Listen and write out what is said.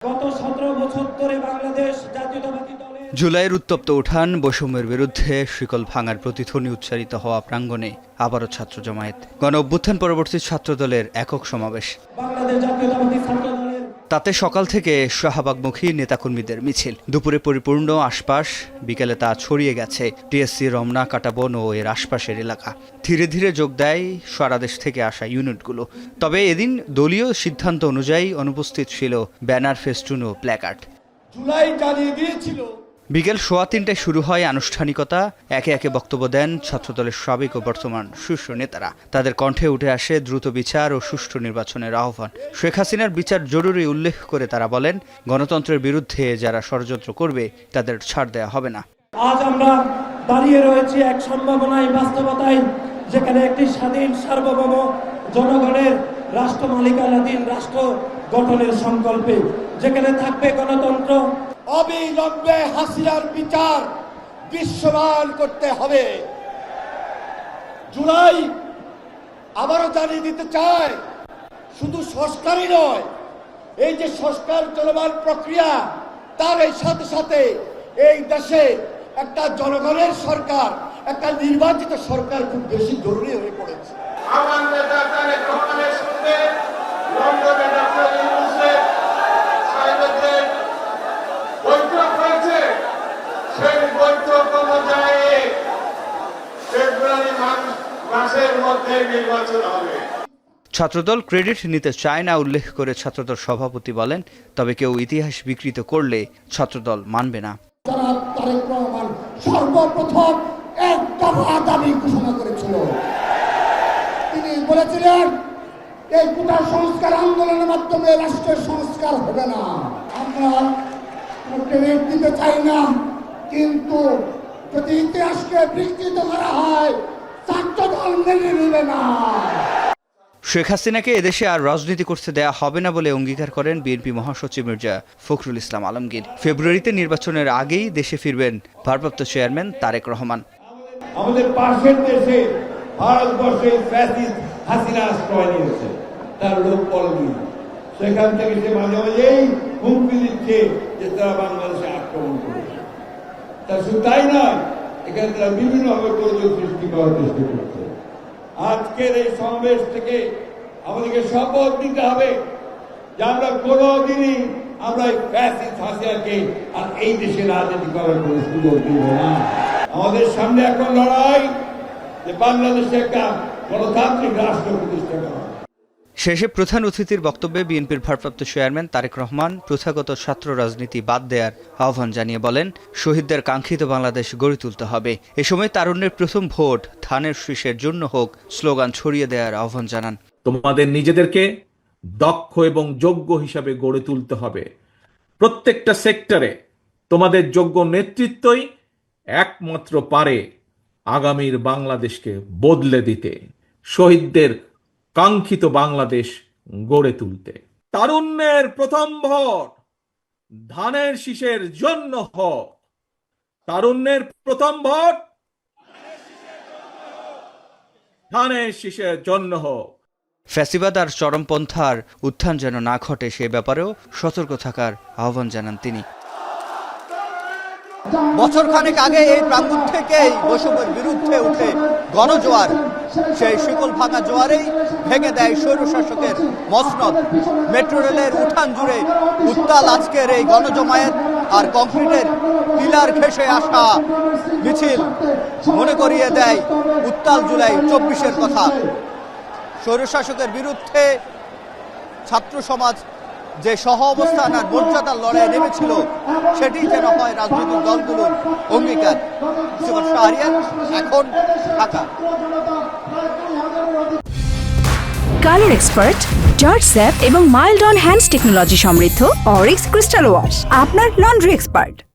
গত 17 বছর ধরে বাংলাদেশ জাতীয়তাবাদী দলের জুলাইয়ের উত্তপ্ত উঠান বৈষম্যের বিরুদ্ধে শিকল ভাঙার প্রতিধ্বনি উচ্চারিত হওয়া প্রাঙ্গণে আবারও ছাত্র জমায়েত, গণ অভ্যুত্থান পরবর্তী ছাত্রদলের একক সমাবেশ। বাংলাদেশ জাতীয়তাবাদী ছাত্র দলের তাতে সকাল থেকে শাহবাগমুখী নেতাকর্মীদের মিছিল, দুপুরে পরিপূর্ণ আশপাশ, বিকেলে তা ছড়িয়ে গেছে টিএসসি, রমনা, কাটাবন ও এর আশপাশের এলাকা। ধীরে ধীরে যোগ দেয় সারা দেশ থেকে আসা ইউনিটগুলো। তবে এদিন দলীয় সিদ্ধান্ত অনুযায়ী অনুপস্থিত ছিল ব্যানার, ফেস্টুন ও প্ল্যাকার্ড। জুলাই জানিয়ে দিয়েছিল। বিকেল 3:15টায় শুরু হয় আনুষ্ঠানিকতা। একে একে বক্তব্য দেন ছাত্রদলের সাবেক ও বর্তমান শীর্ষ নেতারা। তাদের কণ্ঠে উঠে আসে দ্রুত বিচার ও সুষ্ঠু নির্বাচনের আহ্বান। শেখ হাসিনার বিচার জরুরি উল্লেখ করে তারা বলেন, গণতন্ত্রের বিরুদ্ধে যারা ষড়যন্ত্র করবে তাদের ছাড় দেওয়া হবে না। আজ আমরা দাঁড়িয়ে রয়েছি এক সম্ভাবনায়, বাস্তবতায়, যেখানে একটি স্বাধীন সার্বভৌম জনগণের রাষ্ট্র মালিকানাধীন রাষ্ট্র গঠনের সংকল্পে, যেখানে থাকবে গণতন্ত্র। অবিলম্বে হাসিনার বিচার দৃশ্যমান করতে হবে। জুলাই আবারও জানিয়ে দিতে চায়, শুধু সংস্কারই নয়, এই যে সংস্কার চলমান প্রক্রিয়া, তার এই সাথে সাথে এই দেশে একটা জনগণের সরকার, একটা নির্বাচিত সরকার খুব বেশি জরুরি হয়ে পড়েছে। আমার নেতা তারেক রহমানের সঙ্গে লন্ডনে ডক্টর ইউনূসের সাহেবদের বৈঠক হয়েছে। সেই বৈঠক অনুযায়ী ফেব্রুয়ারি মাসের মধ্যে নির্বাচন হবে। ছাত্রদল ক্রেডিট নিতে চায় না উল্লেখ করে ছাত্রদল সভাপতি বলেন, তবে কেউ ইতিহাস বিকৃত করলে ছাত্রদল মানবে না। জনাব তারেক রহমান সর্বপ্রথম এক দফা দাবি ঘোষণা করেছিল। তিনি বলেছিলেন, এই কোটা সংস্কার আন্দোলনের মাধ্যমে রাষ্ট্রের সংস্কার হবে না। আমরা ক্রেডিট দিতে চাই না, কিন্তু যদি ইতিহাসকে বিকৃত করা হয় ছাত্রদল মেনে নেবে না। শেখ হাসিনাকে এদেশে আর রাজনীতি করতে দেয়া হবে না বলে অঙ্গীকার করেন বিএনপি মহাসচিব মির্জা ফখরুল ইসলাম আলমগীর। ফেব্রুয়ারিতে নির্বাচনের আগেই দেশে ফিরবেন ভারপ্রাপ্ত চেয়ারম্যান তারেক রহমান। আমাদের পাশের দেশে ভারতবর্ষে ফ্যাসিস্ট হাসিনা আশ্রয় নিয়েছে, তার লোক পড়েনি। সেখান থেকে সে মাঝে মাঝেই হুমকি দিচ্ছে যে তারা বাংলাদেশে আক্রমণ করেছে। তা শুধু তাই নয়, এখানে তারা বিভিন্নভাবে পরিবেশ সৃষ্টি করার চেষ্টা করছে। আজকের এই সমাবেশ থেকে আমাদেরকে শপথ নিতে হবে যে আমরা কোনোদিনই আমরা এই ফ্যাসিস্ট হাসিনাকে আর এই দেশে রাজনীতি করার কোনো সুযোগ দিব না। আমাদের সামনে এখন লড়াই যে বাংলাদেশে একটা গণতান্ত্রিক রাষ্ট্র প্রতিষ্ঠা করা। শেষে প্রধান অতিথির বক্তব্যে বিএনপির ভারপ্রাপ্ত চেয়ারম্যান তারেক রহমান প্রথাগত ছাত্র রাজনীতি বাদ দেওয়ার আহ্বান জানিয়ে বলেন, শহীদদের কাঙ্ক্ষিত বাংলাদেশ গড়ে তুলতে হবে। এ সময় তারুণ্যের প্রথম ভোট ধানের শীষের জন্য হোক স্লোগান ছড়িয়ে দেওয়ার আহ্বান জানান। তোমাদের নিজেদেরকে দক্ষ এবং যোগ্য হিসাবে গড়ে তুলতে হবে। প্রত্যেকটা সেক্টরে তোমাদের যোগ্য নেতৃত্বই একমাত্র পারে আগামীর বাংলাদেশকে বদলে দিতে, শহীদদের কাঙ্ক্ষিত বাংলাদেশ গড়ে তুলতে। তারুণ্যের প্রথম ভোট ধানের শীষের জন্য হোক। তারুণ্যের প্রথম ভোট ধানের শীষের জন্য হোক। ফ্যাসিবাদ আর চরমপন্থার উত্থান যেন না ঘটে, সে ব্যাপারেও সতর্ক থাকার আহ্বান জানান তিনি। বছরখানেক আগে এই প্রাঙ্গণ থেকেই বৈষম্যের বিরুদ্ধে উঠে গণজোয়ার, সেই শিকল ভাঙা জোয়ারেই ভেঙে দেয় স্বৈরশাসকের মসনদ। মেট্রো রেলের উঠান জুড়ে উত্তাল আজকের এই গণজমায়েত আর কংক্রিটের পিলার ঘেঁষে আসা মিছিল মনে করিয়ে দেয় উত্তাল জুলাই 24-এর কথা। স্বৈরশাসকের বিরুদ্ধে ছাত্র সমাজ যে সহ অবস্থান আর মর্যাদার লড়াই নেমেছিল, সেটি যেন হয় রাজনৈতিক দলগুলোর অঙ্গীকার। এখন Dhaka. Colour expert, George sap এবং মাইল্ড অন হ্যান্ডস টেকনোলজি সমৃদ্ধ অরিক্স ক্রিস্টাল ওয়াশ আপনার লন্ড্রি এক্সপার্ট।